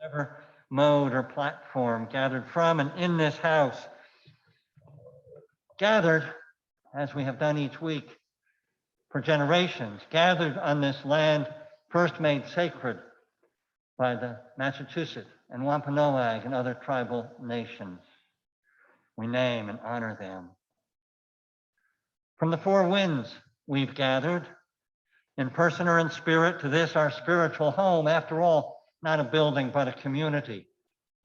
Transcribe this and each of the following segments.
whatever mode or platform, gathered from and in this house, gathered as we have done each week for generations, gathered on this land first made sacred by the Massachusetts and Wampanoag and other tribal nations. We name and honor them. From the four winds, we've gathered in person or in spirit to this, our spiritual home. After all, not a building, but a community.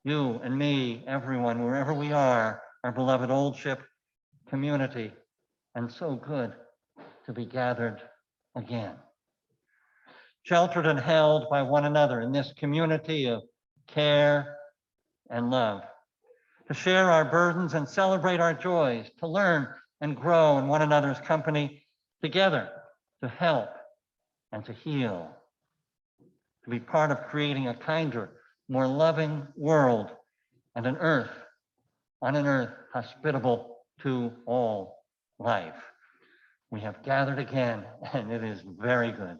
You and me, everyone, wherever we are, our beloved Old Ship community. And so good to be gathered again. Sheltered and held by one another in this community of care and love. To share our burdens and celebrate our joys, to learn and grow in one another's company together, to help and to heal, to be part of creating a kinder, more loving world and an earth hospitable to all life. We have gathered again, and it is very good.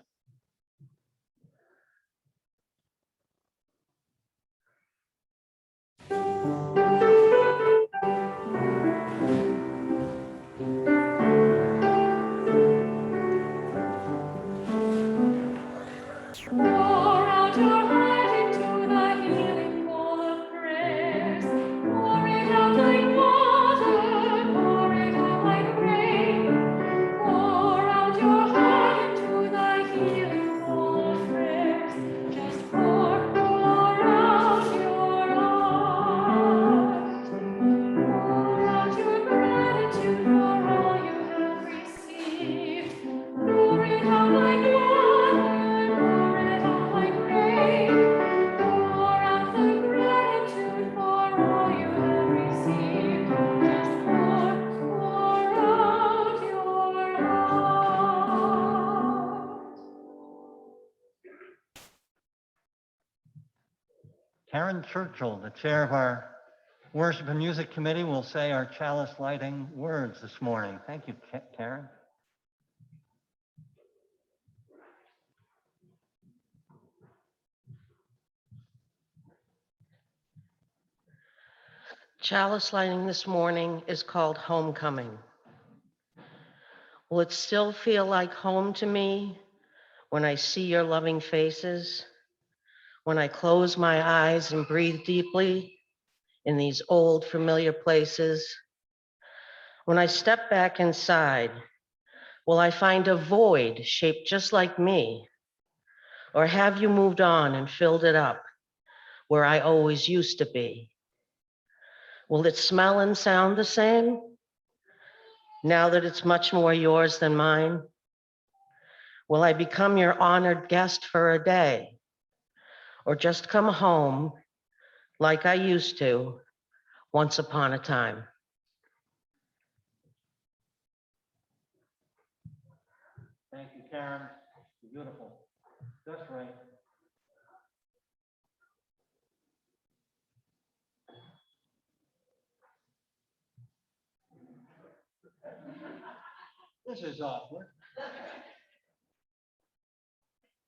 Karen Churchill, the chair of our Worship and Music Committee, will say our chalice lighting words this morning. Thank you, Karen. Chalice lighting this morning is called Homecoming. Will it still feel like home to me when I see your loving faces? When I close my eyes and breathe deeply in these old familiar places? When I step back inside, will I find a void shaped just like me? Or have you moved on and filled it up where I always used to be? Will it smell and sound the same now that it's much more yours than mine? Will I become your honored guest for a day? Or just come home like I used to once upon a time? Thank you, Karen. Beautiful. Just right. This is awkward.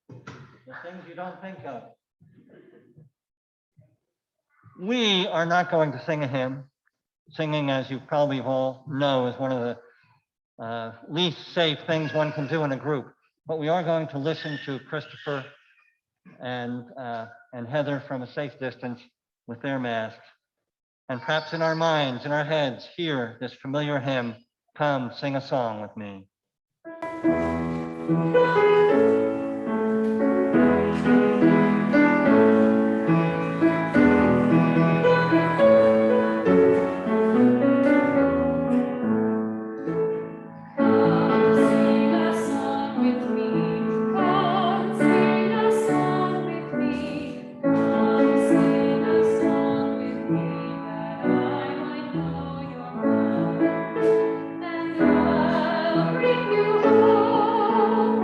The things you don't think of. We are not going to sing a hymn. Singing, as you probably all know, is one of the least safe things one can do in a group. But we are going to listen to Christopher and Heather from a safe distance with their masks. And perhaps in our minds, in our heads, hear this familiar hymn, Come Sing a Song with Me. Bring you home.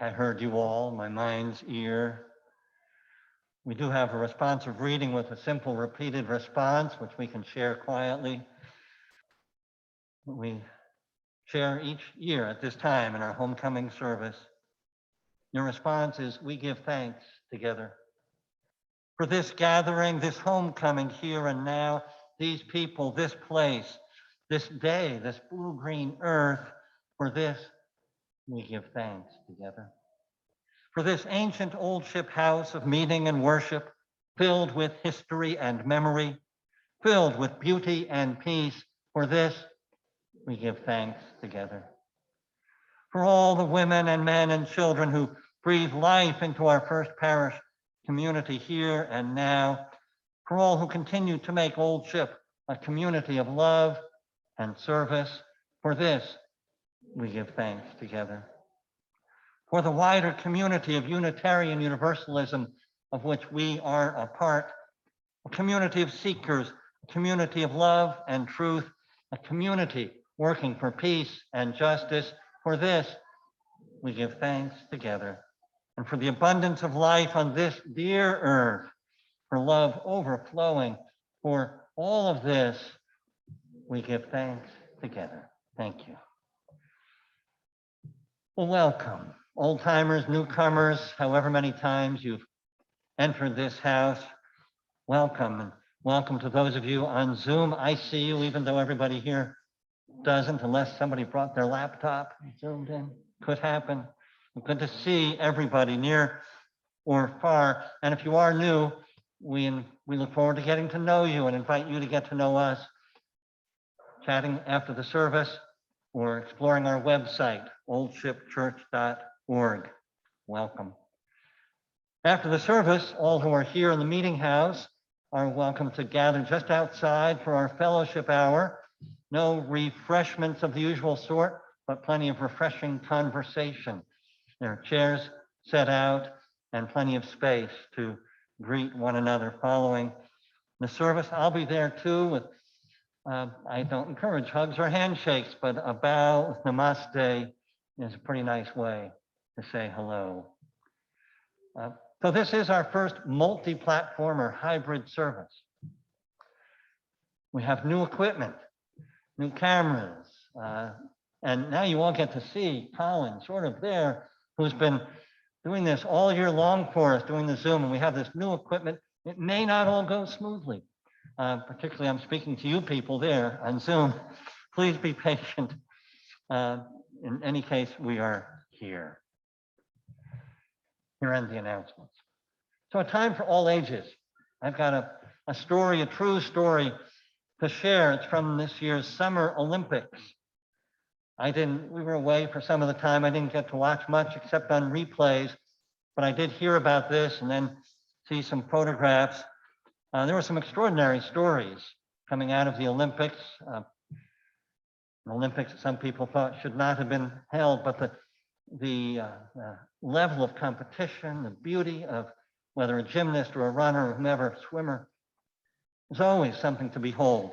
I heard you all, my mind's ear. We do have a responsive reading with a simple repeated response, which we can share quietly. We share each year at this time in our homecoming service. Your response is, we give thanks together for this gathering, this homecoming here and now, these people, this place, this day, this blue-green earth. For this, we give thanks together. For this ancient old ship house of meeting and worship, filled with history and memory, filled with beauty and peace. For this, we give thanks together. For all the women and men and children who breathe life into our First Parish community here and now, for all who continue to make Old Ship a community of love and service. For this, we give thanks together. For the wider community of Unitarian Universalism, of which we are a part, a community of seekers, a community of love and truth, a community working for peace and justice. For this, we give thanks together. And for the abundance of life on this dear earth, for love overflowing, for all of this, we give thanks together. Thank you. Well, welcome, old timers, newcomers, however many times you've entered this house. Welcome, and welcome to those of you on Zoom. I see you, even though everybody here doesn't, unless somebody brought their laptop and zoomed in. Could happen. Good to see everybody near or far. And if you are new, we look forward to getting to know you and invite you to get to know us, chatting after the service or exploring our website, oldshipchurch.org. Welcome. After the service, all who are here in the meeting house are welcome to gather just outside for our fellowship hour. No refreshments of the usual sort, but plenty of refreshing conversation. There are chairs set out and plenty of space to greet one another following the service. I'll be there too with, I don't encourage hugs or handshakes, but a bow with namaste is a pretty nice way to say hello. So this is our first multi-platform or hybrid service. We have new equipment, new cameras, and now you all get to see Colin sort of there, who's been doing this all year long for us, doing the Zoom, and we have this new equipment. It may not all go smoothly. Particularly, I'm speaking to you people there on Zoom. Please be patient. In any case, we are here. Here end the announcements. So a time for all ages. I've got a story, a true story to share. It's from this year's Summer Olympics. We were away for some of the time. I didn't get to watch much except on replays, but I did hear about this and then see some photographs. There were some extraordinary stories coming out of the Olympics. The Olympics, some people thought should not have been held, but the level of competition, the beauty of whether a gymnast or a runner or whomever, swimmer, is always something to behold.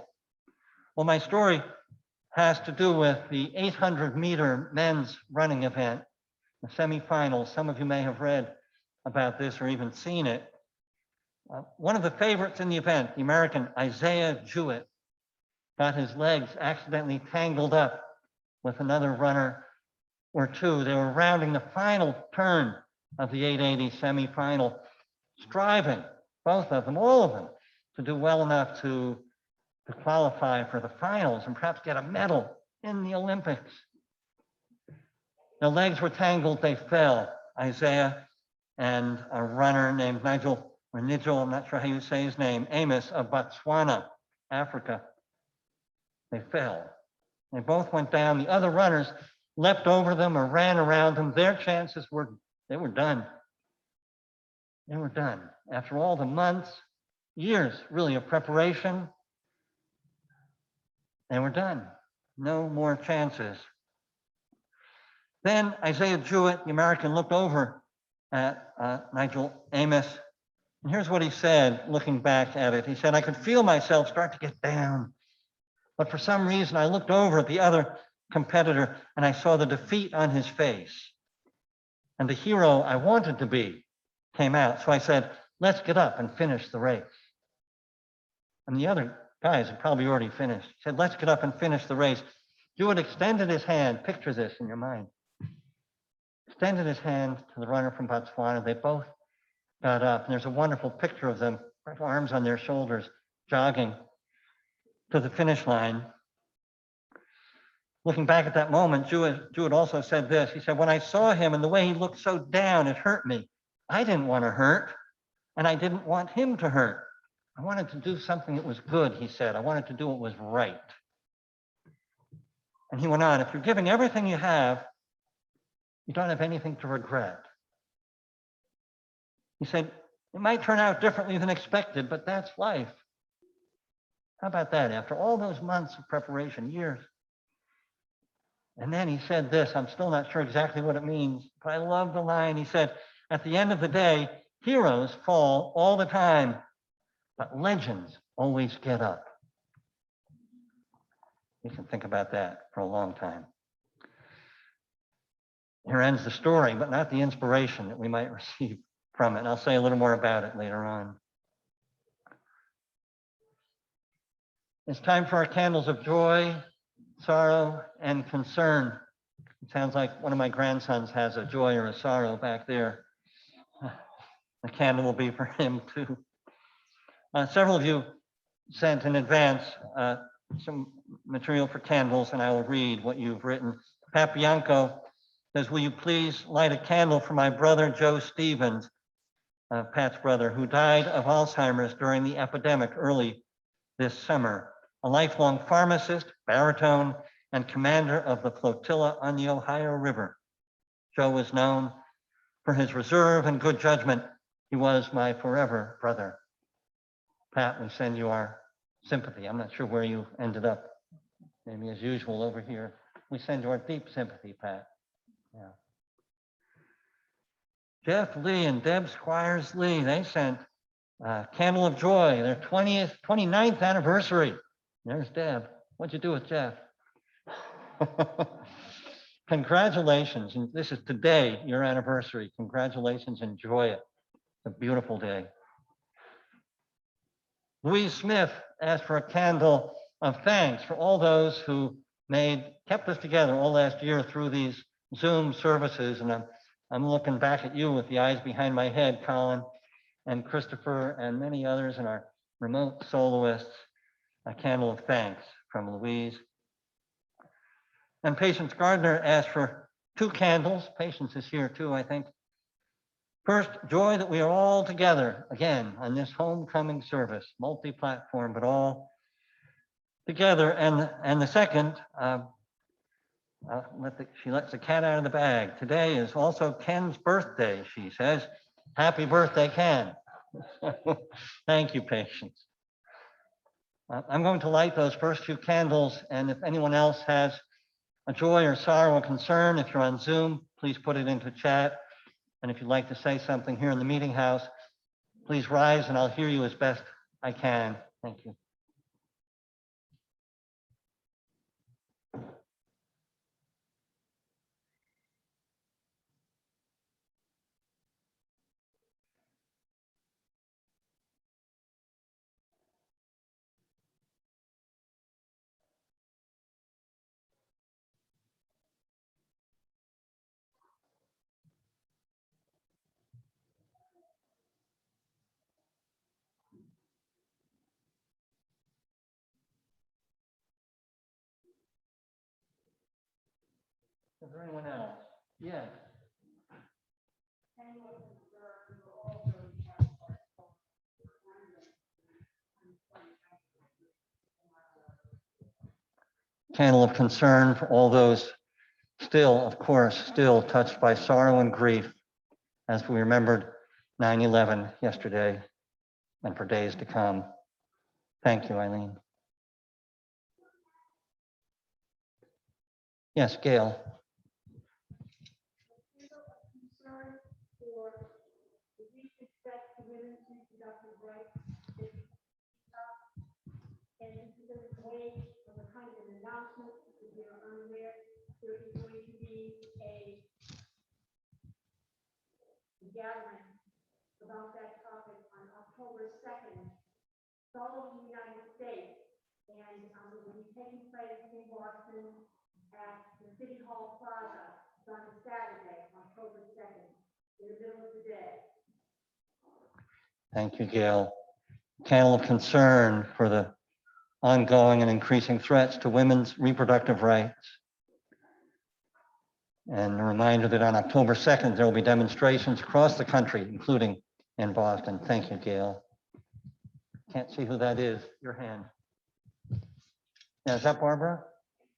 Well, my story has to do with the 800-meter men's running event, the semifinals. Some of you may have read about this or even seen it. One of the favorites in the event, the American Isaiah Jewett, got his legs accidentally tangled up with another runner or two. They were rounding the final turn of the 880 semifinal, striving, both of them, all of them, to do well enough to qualify for the finals and perhaps get a medal in the Olympics. Their legs were tangled, they fell. Isaiah and a runner named Nigel, I'm not sure how you say his name, Amos of Botswana, Africa. They fell. They both went down. The other runners leapt over them or ran around them. Their chances were done. They were done. After all the months, years really of preparation, they were done. No more chances. Then Isaiah Jewett, the American, looked over at Nigel Amos. And here's what he said, looking back at it. He said, I could feel myself start to get down. But for some reason, I looked over at the other competitor and I saw the defeat on his face. and the hero I wanted to be came out. So I said, let's get up and finish the race. And the other guys had probably already finished. He said, let's get up and finish the race. Jewett extended his hand. Picture this in your mind. Extended his hand to the runner from Botswana. They both got up, and there's a wonderful picture of them, arms on their shoulders, jogging to the finish line. Looking back at that moment, Jewett also said this. He said, when I saw him and the way he looked so down, it hurt me. I didn't want to hurt, and I didn't want him to hurt. I wanted to do something that was good, he said. I wanted to do what was right. And he went on, if you're giving everything you have, you don't have anything to regret. He said, it might turn out differently than expected, but that's life. How about that? After all those months of preparation, years. And then he said this, I'm still not sure exactly what it means, but I love the line. He said, at the end of the day, heroes fall all the time, but legends always get up. You can think about that for a long time. Here ends the story, but not the inspiration that we might receive from it. And I'll say a little more about it later on. It's time for our candles of joy, sorrow, and concern. It sounds like one of my grandsons has a joy or a sorrow back there. The candle will be for him too. Several of you sent in advance some material for candles, and I will read what you've written. Pat Bianco says, will you please light a candle for my brother, Joe Stevens, Pat's brother, who died of Alzheimer's during the epidemic early this summer. A lifelong pharmacist, baritone, and commander of the flotilla on the Ohio River. Joe was known for his reserve and good judgment. He was my forever brother. Pat, we send you our sympathy. I'm not sure where you ended up, maybe as usual over here. We send you our deep sympathy, Pat. Yeah. Jeff Lee and Deb Squires Lee, they sent Candle of Joy, their 29th anniversary. There's Deb. What'd you do with Jeff? Congratulations. And this is today, your anniversary. Congratulations. Enjoy it. It's a beautiful day. Louise Smith asked for a candle of thanks for all those who kept us together all last year through these Zoom services. And I'm looking back at you with the eyes behind my head, Colin and Christopher and many others and our remote soloists. A candle of thanks from Louise. And Patience Gardner asked for 2 candles. Patience is here too, I think. First, joy that we are all together again on this homecoming service, multi-platform, but all together. And the second, she lets the cat out of the bag. Today is also Ken's birthday, she says. Happy birthday, Ken. Thank you, Patience. I'm going to light those first 2 candles, and if anyone else has a joy or sorrow or concern, if you're on Zoom, please put it into chat. And if you'd like to say something here in the meeting house, please rise and I'll hear you as best I can. Thank you. Is there anyone else? Yes. Candle of concern for all those still, of course, still touched by sorrow and grief as we remembered 9/11 yesterday and for days to come. Thank you, Eileen. Yes, Gail. And this is a way of a kind of an announcement, if you're unaware, there is going to be a gathering about that topic on October 2nd, all over the United States. And it will be taking place in Boston at the City Hall Plaza on Saturday, October 2nd, in the middle of the day. Thank you, Gail. Candle of concern for the ongoing and increasing threats to women's reproductive rights. And a reminder that on October 2nd, there will be demonstrations across the country, including in Boston. Thank you, Gail. Can't see who that is. Your hand. Yeah, is that Barbara?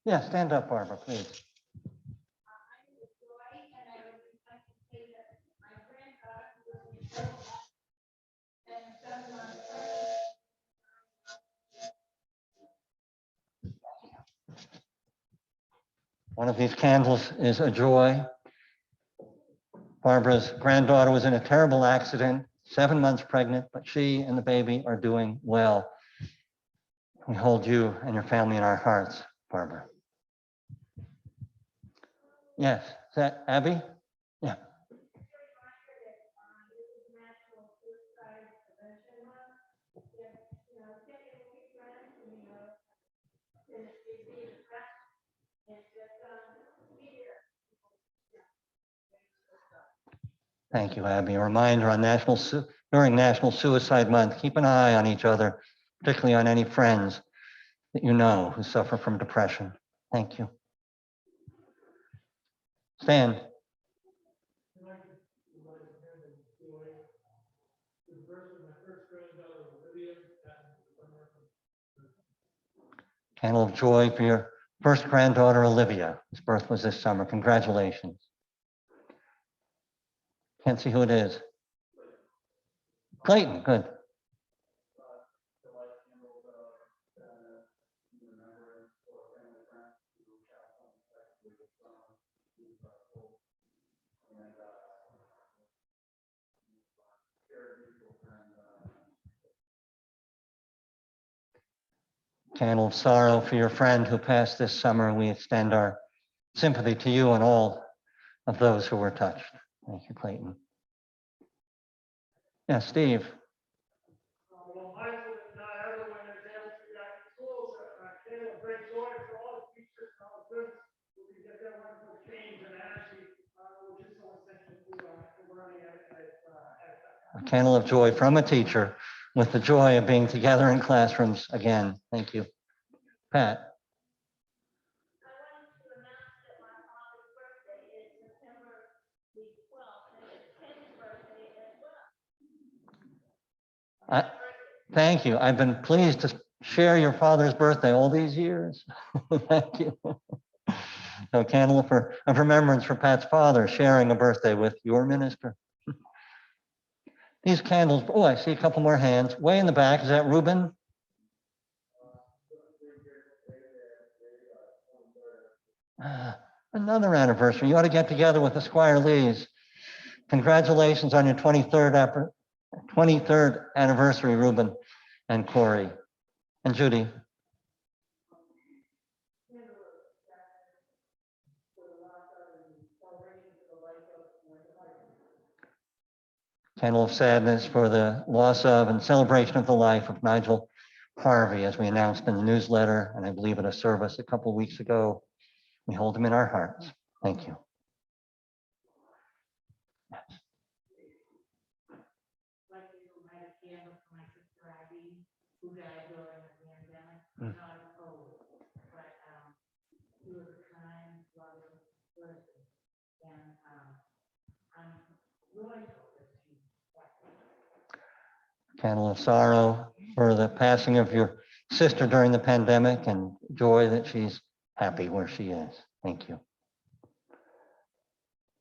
Yeah, stand up, Barbara, please. One of these candles is a joy. Barbara's granddaughter was in a terrible accident, 7 months pregnant, but she and the baby are doing well. We hold you and your family in our hearts, Barbara. Yes, is that Abby? Yeah. Thank you, Abby. A reminder on during National Suicide Month, keep an eye on each other, particularly on any friends that you know who suffer from depression. Thank you. Stan. Candle of joy for your first granddaughter, Olivia. His birth was this summer. Congratulations. Can't see who it is. Clayton, good. Candle of sorrow for your friend who passed this summer. We extend our sympathy to you and all of those who were touched. Thank you, Clayton. Yeah, Steve. Well, mindful that not everyone is able to be back in school, so candle of great joy for all the teachers and all the students who can get that wonderful change and energy, which is so essential to learning at A candle of joy from a teacher with the joy of being together in classrooms again. Thank you. Pat. Thank you. I've been pleased to share your father's birthday all these years. Thank you. So candle of remembrance for Pat's father, sharing a birthday with your minister. These candles, oh, I see a couple more hands. Way in the back, is that Ruben? Another anniversary. You ought to get together with the Squire Lees. Congratulations on your 23rd anniversary, Ruben and Corey and Judy. Candle of sadness for the loss of and celebration of the life of Nigel Harvey, as we announced in the newsletter, and I believe at a service a couple of weeks ago. We hold him in our hearts. Thank you. Who died during the pandemic. Not old, but he was a kind, loving person. And I'm really that she's happy. Candle of sorrow for the passing of your sister during the pandemic, and joy that she's happy where she is. Thank you.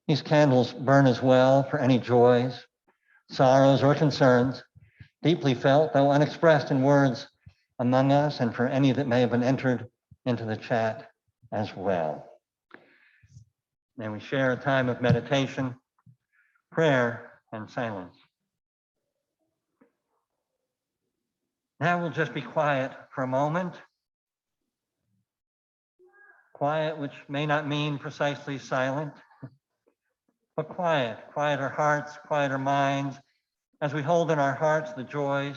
These candles burn as well for any joys, sorrows, or concerns deeply felt, though unexpressed in words among us, and for any that may have been entered into the chat as well. May we share a time of meditation, prayer, and silence. Now we'll just be quiet for a moment. Quiet, which may not mean precisely silent. but quiet our hearts, quiet our minds, as we hold in our hearts the joys,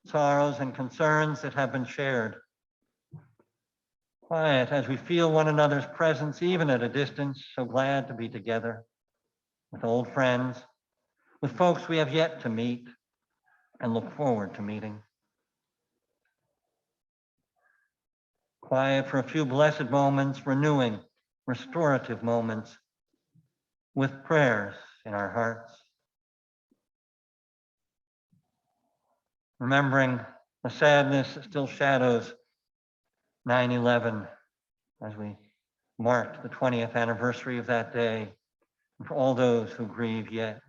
sorrows, and concerns that have been shared. Quiet as we feel one another's presence, even at a distance, so glad to be together with old friends, with folks we have yet to meet and look forward to meeting. Quiet for a few blessed moments, renewing, restorative moments, with prayers in our hearts. Remembering the sadness that still shadows 9/11 as we marked the 20th anniversary of that day, and for all those who grieve yet.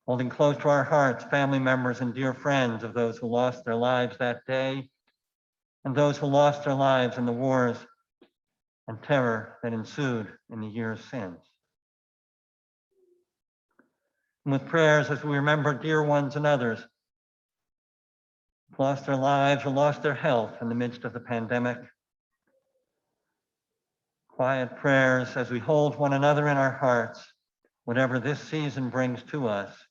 Holding close to our hearts family members and dear friends of those who lost their lives that day, and those who lost their lives in the wars and terror that ensued in the years since. And with prayers as we remember dear ones and others who lost their lives or lost their health in the midst of the pandemic. Quiet prayers as we hold one another in our hearts, whatever this season brings to us.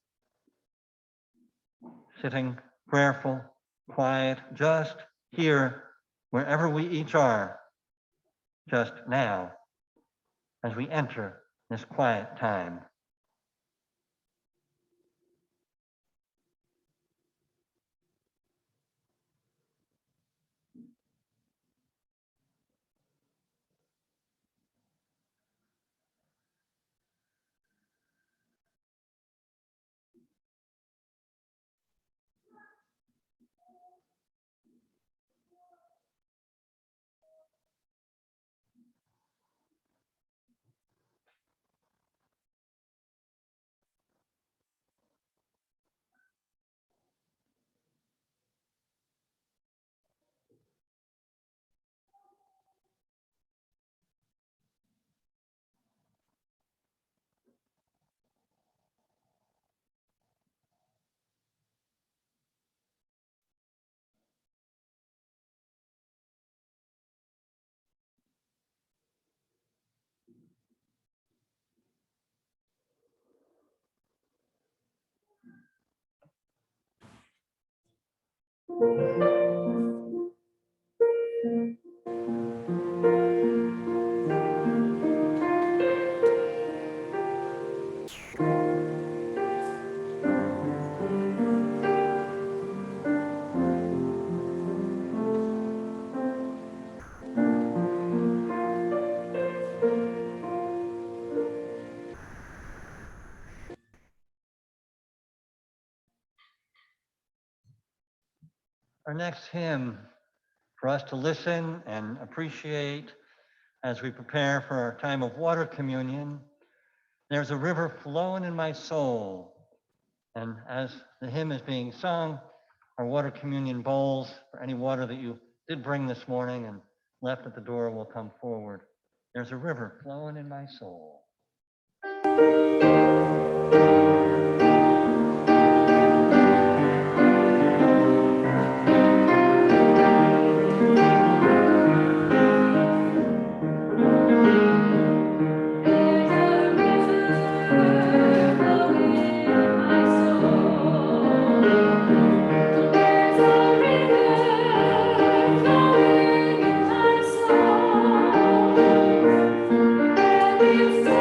Sitting prayerful, quiet, just here, wherever we each are, just now, as we enter this quiet time. Our next hymn for us to listen and appreciate as we prepare for our time of water communion. There's a river flowing in my soul. And as the hymn is being sung, our water communion bowls for any water that you did bring this morning and left at the door will come forward. There's a river flowing in my soul. It's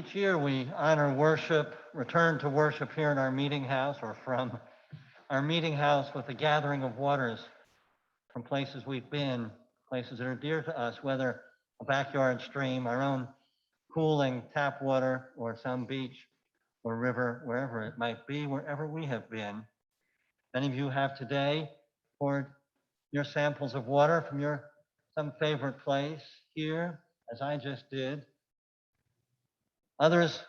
Each year we honor worship, return to worship here in our meeting house or from our meeting house with the gathering of waters from places we've been, places that are dear to us, whether a backyard stream, our own cooling tap water, or some beach or river, wherever it might be, wherever we have been. Many of you have today poured your samples of water from your some favorite place here, as I just did. Others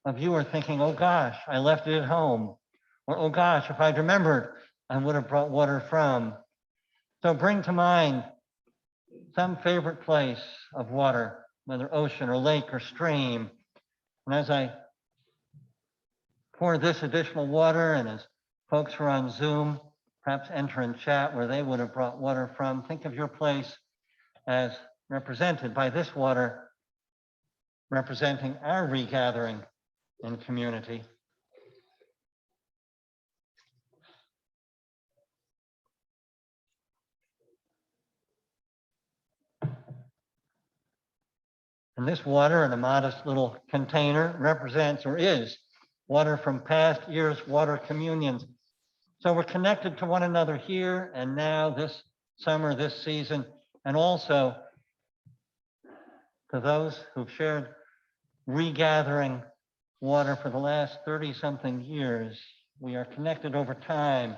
of you are thinking, oh gosh, I left it at home. Or oh gosh, if I'd remembered, I would have brought water from. So bring to mind some favorite place of water, whether ocean or lake or stream. And as I pour this additional water, and as folks who are on Zoom perhaps enter and chat where they would have brought water from, think of your place as represented by this water, representing our regathering in community. And this water in a modest little container represents or is water from past years' water communions. So we're connected to one another here and now, this summer, this season, and also to those who've shared regathering water for the last 30-something years. We are connected over time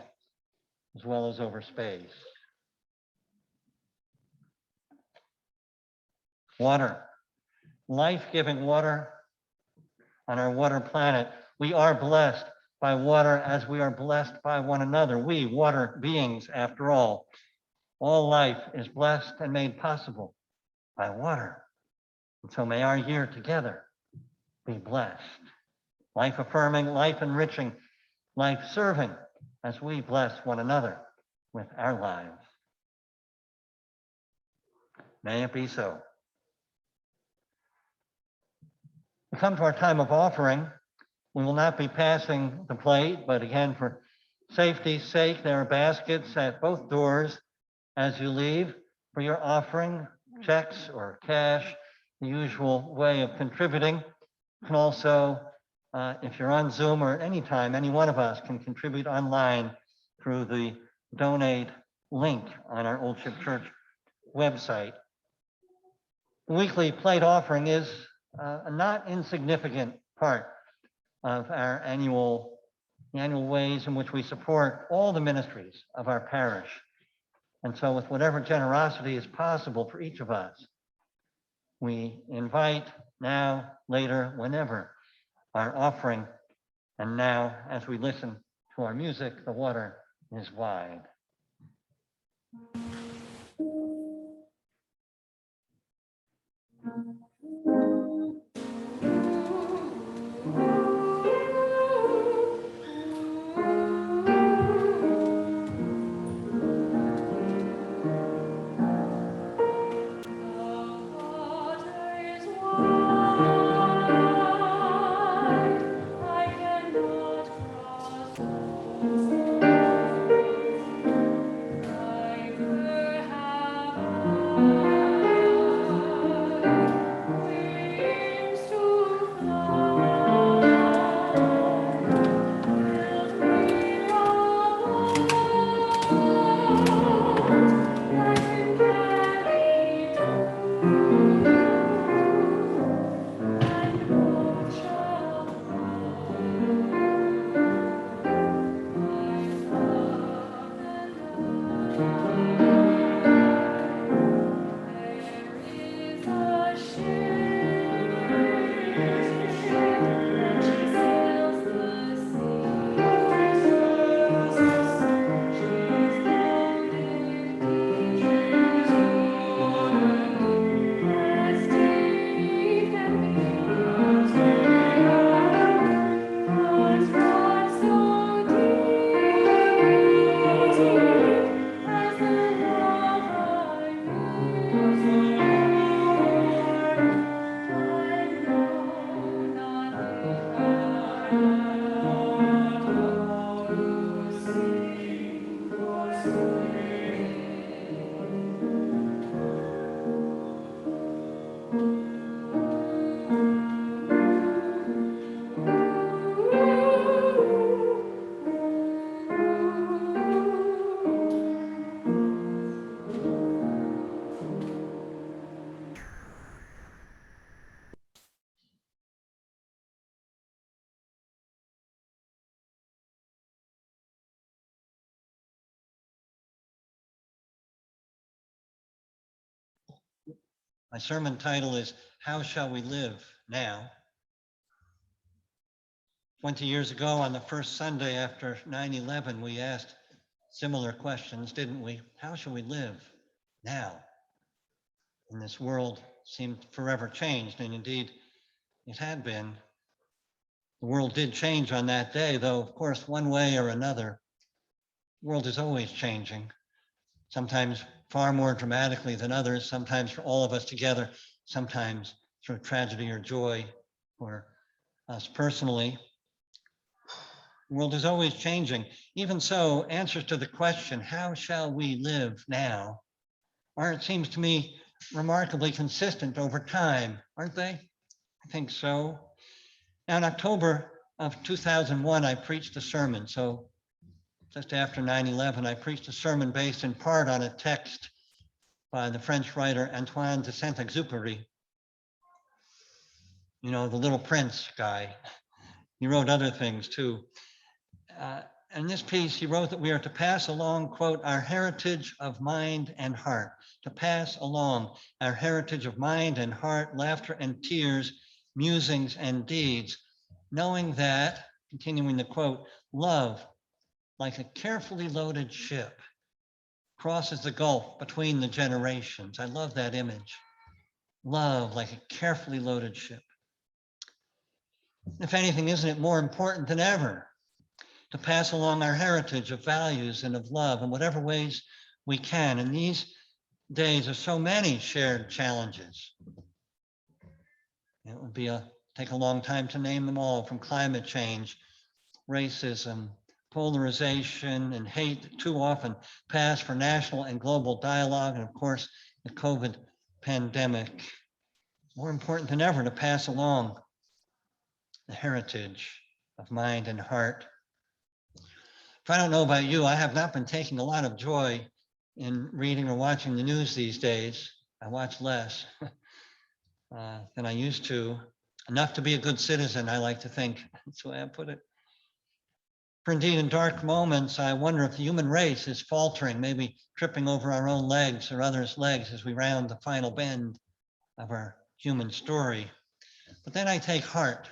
as well as over space. Water, life-giving water on our water planet. We are blessed by water as we are blessed by one another. We, water beings, after all life is blessed and made possible by water. And so may our year together be blessed. Life affirming, life enriching, life serving as we bless one another with our lives. May it be so. We come to our time of offering. We will not be passing the plate, but again, for safety's sake, there are baskets at both doors as you leave for your offering, checks or cash, the usual way of contributing. You can also, if you're on Zoom or at any time, any one of us can contribute online through the donate link on our Old Ship Church website. The weekly plate offering is a not insignificant part of our annual ways in which we support all the ministries of our parish. And so with whatever generosity is possible for each of us, we invite now, later, whenever, our offering. And now, as we listen to our music, the water is wide. I My sermon title is How Shall We Live Now? 20 years ago, on the first Sunday after 9/11, we asked similar questions, didn't we? How shall we live now? And this world seemed forever changed, and indeed it had been. The world did change on that day, though, of course, one way or another. The world is always changing, sometimes far more dramatically than others, sometimes for all of us together, sometimes through tragedy or joy for us personally. The world is always changing. Even so, answers to the question, how shall we live now, are, it seems to me, remarkably consistent over time, aren't they? I think so. Now, in October of 2001, I preached a sermon. So just after 9/11, I preached a sermon based in part on a text by the French writer Antoine de Saint-Exupéry. You know, the Little Prince guy. He wrote other things too. In this piece, he wrote that we are to pass along, quote, our heritage of mind and heart, to pass along our heritage of mind and heart, laughter and tears, musings and deeds, knowing that, continuing the quote, love, like a carefully loaded ship, crosses the gulf between the generations. I love that image. Love, like a carefully loaded ship. If anything, isn't it more important than ever to pass along our heritage of values and of love in whatever ways we can? In these days of so many shared challenges, it would take a long time to name them all, from climate change, racism, polarization, and hate that too often pass for national and global dialogue, and of course, the COVID pandemic. More important than ever to pass along the heritage of mind and heart. If I don't know about you, I have not been taking a lot of joy in reading or watching the news these days. I watch less than I used to. Enough to be a good citizen, I like to think. That's the way I put it. For indeed, in dark moments, I wonder if the human race is faltering, maybe tripping over our own legs or others' legs as we round the final bend of our human story. But then I take heart.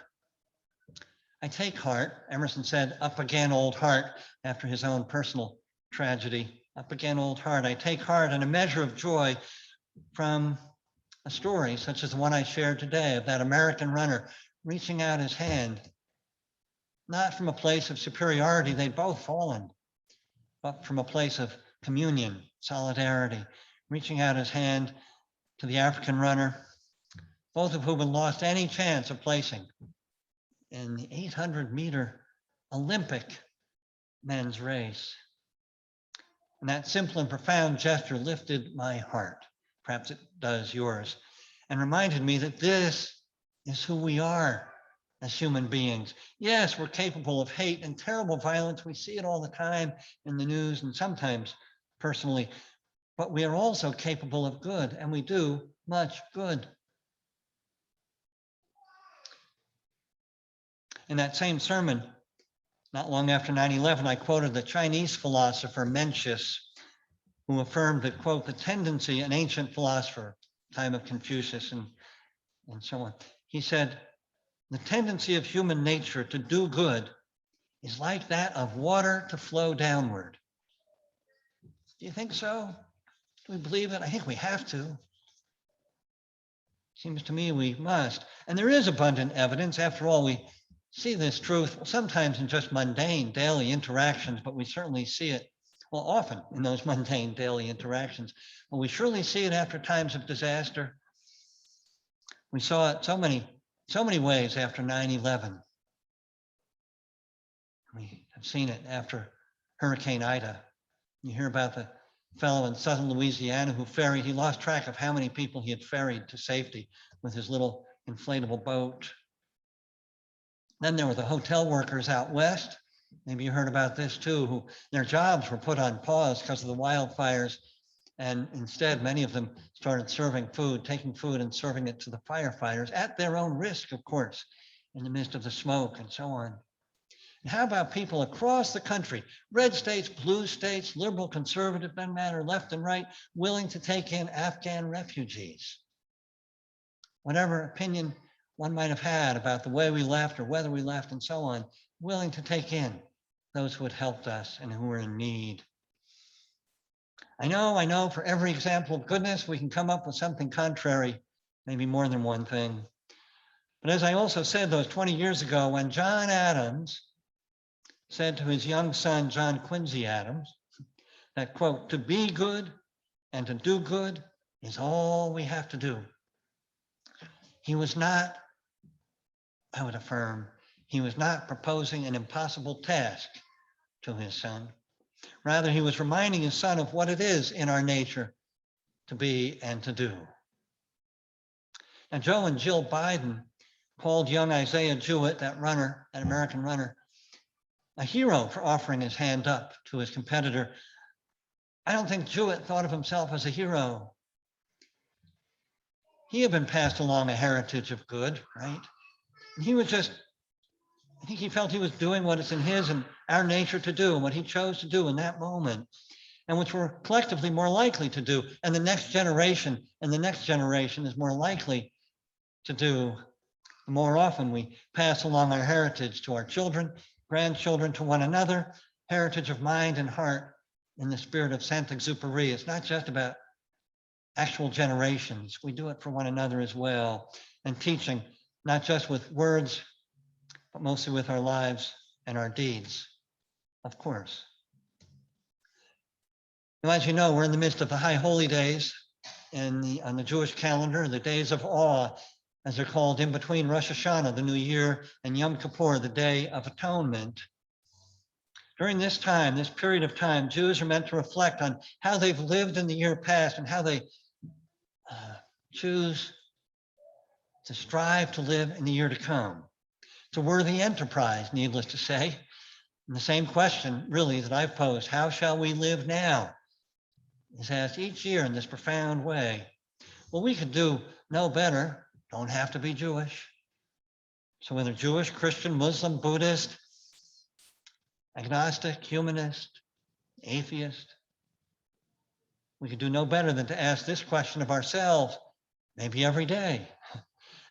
I take heart, Emerson said, up again, old heart, after his own personal tragedy. Up again, old heart. I take heart and a measure of joy from a story such as the one I shared today of that American runner reaching out his hand, not from a place of superiority, they'd both fallen, but from a place of communion, solidarity, reaching out his hand to the African runner, both of whom had lost any chance of placing in the 800-meter Olympic men's race. And that simple and profound gesture lifted my heart, perhaps it does yours, and reminded me that this is who we are as human beings. Yes, we're capable of hate and terrible violence. We see it all the time in the news and sometimes personally, but we are also capable of good, and we do much good. In that same sermon, not long after 9/11, I quoted the Chinese philosopher Mencius, who affirmed that, quote, the tendency, an ancient philosopher, time of Confucius and so on, he said, the tendency of human nature to do good is like that of water to flow downward. Do you think so? Do we believe it? I think we have to. Seems to me we must. And there is abundant evidence. After all, we see this truth sometimes in just mundane daily interactions, but we certainly see it, well, often in those mundane daily interactions. But we surely see it after times of disaster. We saw it so many ways after 9/11. We have seen it after Hurricane Ida. You hear about the fellow in southern Louisiana who ferried, he lost track of how many people he had ferried to safety with his little inflatable boat. Then there were the hotel workers out west. Maybe you heard about this too, who their jobs were put on pause because of the wildfires. And instead, many of them started serving food, taking food and serving it to the firefighters at their own risk, of course, in the midst of the smoke and so on. And how about people across the country, red states, blue states, liberal, conservative, doesn't matter, left and right, willing to take in Afghan refugees? whatever opinion one might have had about the way we left or whether we left and so on, willing to take in those who had helped us and who were in need. I know for every example of goodness, we can come up with something contrary, maybe more than one thing. But as I also said those 20 years ago, when John Adams said to his young son, John Quincy Adams, that quote, to be good and to do good is all we have to do. He was not, I would affirm, he was not proposing an impossible task to his son. Rather, he was reminding his son of what it is in our nature to be and to do. Now, Joe and Jill Biden called young Isaiah Jewett, that runner, that American runner, a hero for offering his hand up to his competitor. I don't think Jewett thought of himself as a hero. He had been passed along a heritage of good, right? And he was just, I think he felt he was doing what is in his and our nature to do, and what he chose to do in that moment, and which we're collectively more likely to do. And the next generation is more likely to do. The more often we pass along our heritage to our children, grandchildren, to one another, heritage of mind and heart in the spirit of Saint-Exupéry. It's not just about actual generations. We do it for one another as well. And teaching, not just with words, but mostly with our lives and our deeds, of course. Now, as you know, we're in the midst of the High Holy Days on the Jewish calendar, the days of awe, as they're called, in between Rosh Hashanah, the New Year, and Yom Kippur, the Day of Atonement. During this time, this period of time, Jews are meant to reflect on how they've lived in the year past and how they choose to strive to live in the year to come. It's a worthy enterprise, needless to say. And the same question, really, that I've posed, how shall we live now, is asked each year in this profound way. Well, we could do no better. Don't have to be Jewish. So whether Jewish, Christian, Muslim, Buddhist, agnostic, humanist, atheist, we could do no better than to ask this question of ourselves, maybe every day,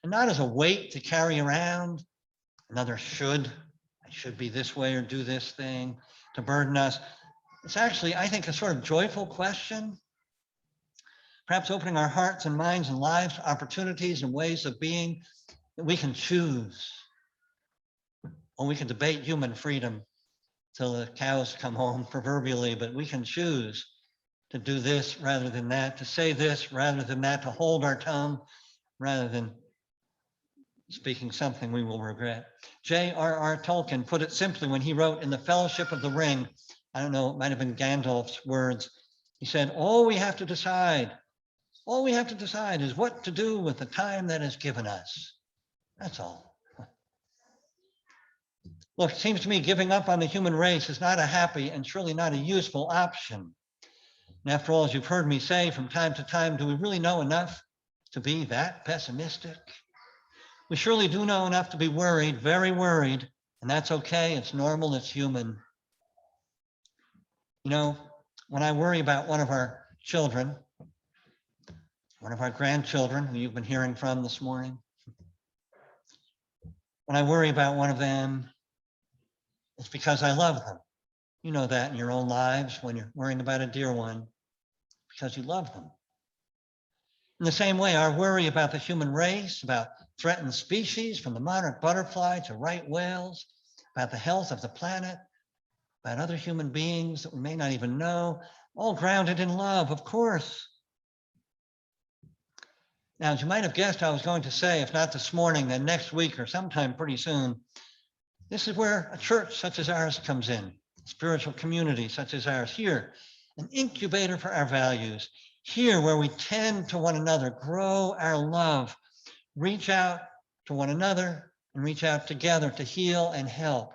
and not as a weight to carry around, another should, I should be this way or do this thing to burden us. It's actually, I think, a sort of joyful question, perhaps opening our hearts and minds and lives to opportunities and ways of being that we can choose. Or we can debate human freedom till the cows come home proverbially, but we can choose to do this rather than that, to say this rather than that, to hold our tongue rather than speaking something we will regret. J.R.R. Tolkien put it simply when he wrote in The Fellowship of the Ring, I don't know, it might have been Gandalf's words. He said, all we have to decide is what to do with the time that is given us. That's all. Look, it seems to me giving up on the human race is not a happy and surely not a useful option. And after all, as you've heard me say from time to time, do we really know enough to be that pessimistic? We surely do know enough to be worried, very worried, and that's okay. It's normal, it's human. You know, when I worry about one of our children, one of our grandchildren who you've been hearing from this morning, when I worry about one of them, it's because I love them. You know that in your own lives when you're worrying about a dear one, because you love them. In the same way, our worry about the human race, about threatened species, from the monarch butterfly to right whales, about the health of the planet, about other human beings that we may not even know, all grounded in love, of course. Now, as you might have guessed, I was going to say, if not this morning, then next week or sometime pretty soon, this is where a church such as ours comes in, a spiritual community such as ours, here, an incubator for our values, here where we tend to one another, grow our love, reach out to one another and reach out together to heal and help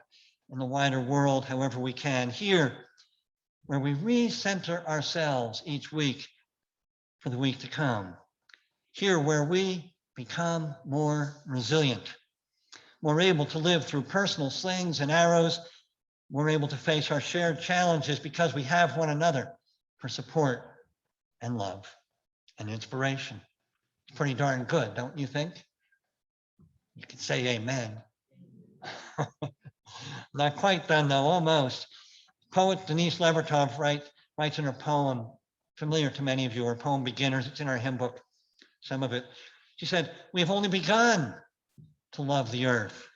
in the wider world however we can, here where we recenter ourselves each week for the week to come, here where we become more resilient, more able to live through personal slings and arrows, more able to face our shared challenges because we have one another for support and love and inspiration. It's pretty darn good, don't you think? You could say amen. Not quite done though, almost. Poet Denise Levertov writes in her poem, familiar to many of you, her poem Beginners, it's in our hymn book, some of it. She said, we have only begun to love the earth.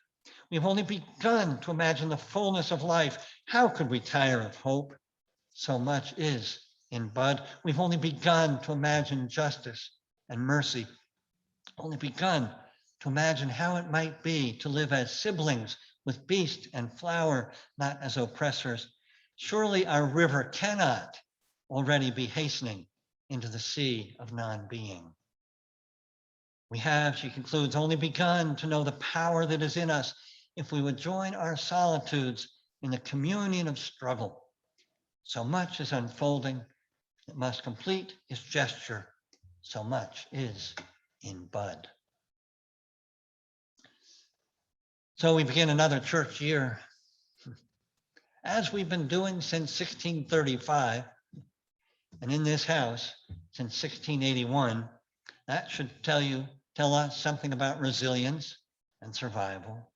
We have only begun to imagine the fullness of life. How could we tire of hope? So much is in bud. We've only begun to imagine justice and mercy, only begun to imagine how it might be to live as siblings with beast and flower, not as oppressors. Surely our river cannot already be hastening into the sea of non-being. We have, she concludes, only begun to know the power that is in us if we would join our solitudes in the communion of struggle. So much is unfolding, it must complete its gesture. So much is in bud. So we begin another church year, as we've been doing since 1635, and in this house since 1681. That should tell us something about resilience and survival.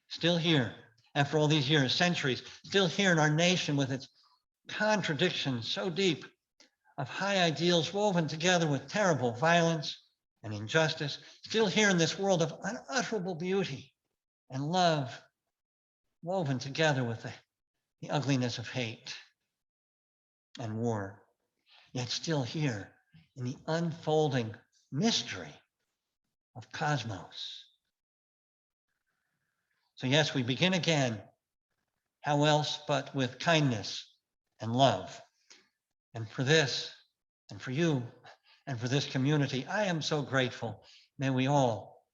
Still here, after all these years, centuries, still here in our nation with its contradictions so deep, of high ideals woven together with terrible violence and injustice, still here in this world of unutterable beauty and love, woven together with the ugliness of hate and war, yet still here in the unfolding mystery of cosmos. So yes, we begin again. How else but with kindness and love? And for this, and for you, and for this community, I am so grateful. May we all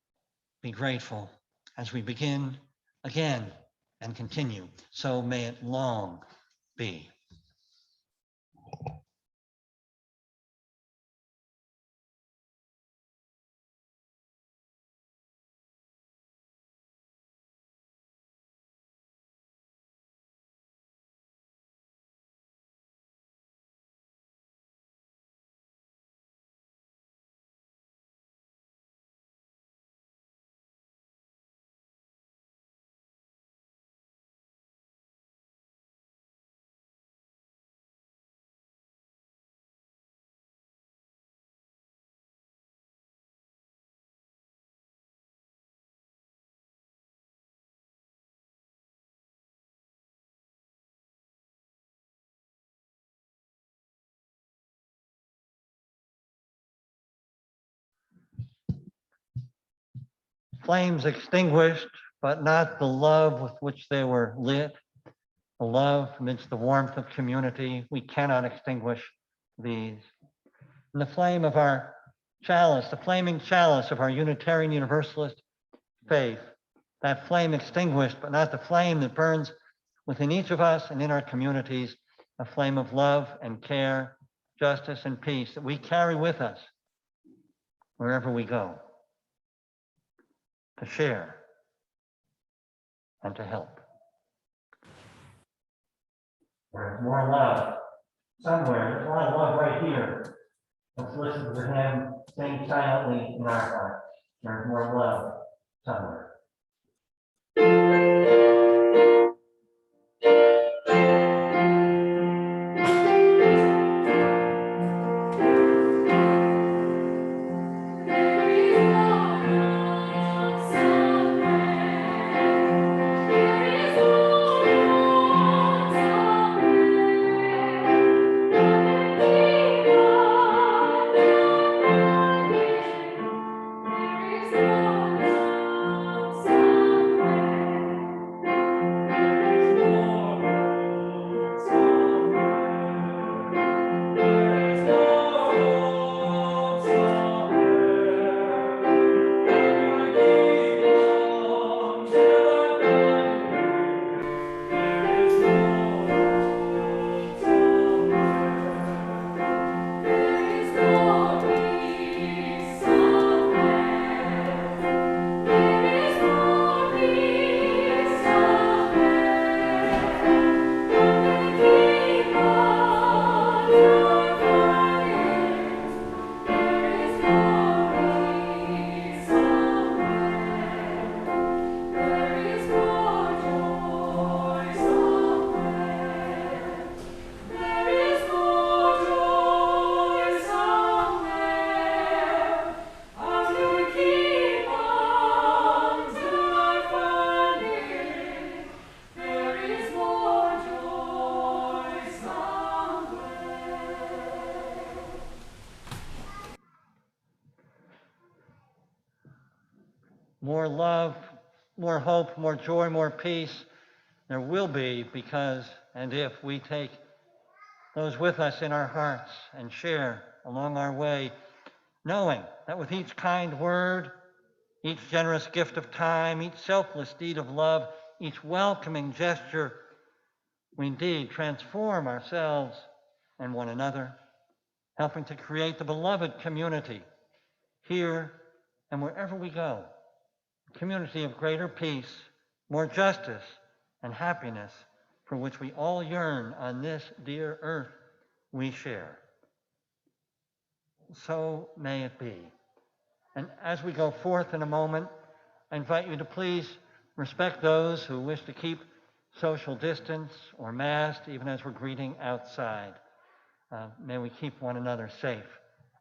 be grateful as we begin again and continue. So may it long be. Flames extinguished, but not the love with which they were lit. The love amidst the warmth of community. We cannot extinguish these. And the flame of our chalice, the flaming chalice of our Unitarian Universalist faith, that flame extinguished, but not the flame that burns within each of us and in our communities, a flame of love and care, justice and peace that we carry with us wherever we go, to share and to help. There's more love somewhere. There's a lot of love right here. Let's listen to him sing silently in our hearts. There's more love somewhere. There is no love, more hope, more joy, more peace. There will be because and if we take those with us in our hearts and share along our way, knowing that with each kind word, each generous gift of time, each selfless deed of love, each welcoming gesture, we indeed transform ourselves and one another, helping to create the beloved community here and wherever we go, a community of greater peace, more justice, and happiness for which we all yearn on this dear earth we share. So may it be. And as we go forth in a moment, I invite you to please respect those who wish to keep social distance or masked, even as we're greeting outside. May we keep one another safe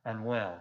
and well.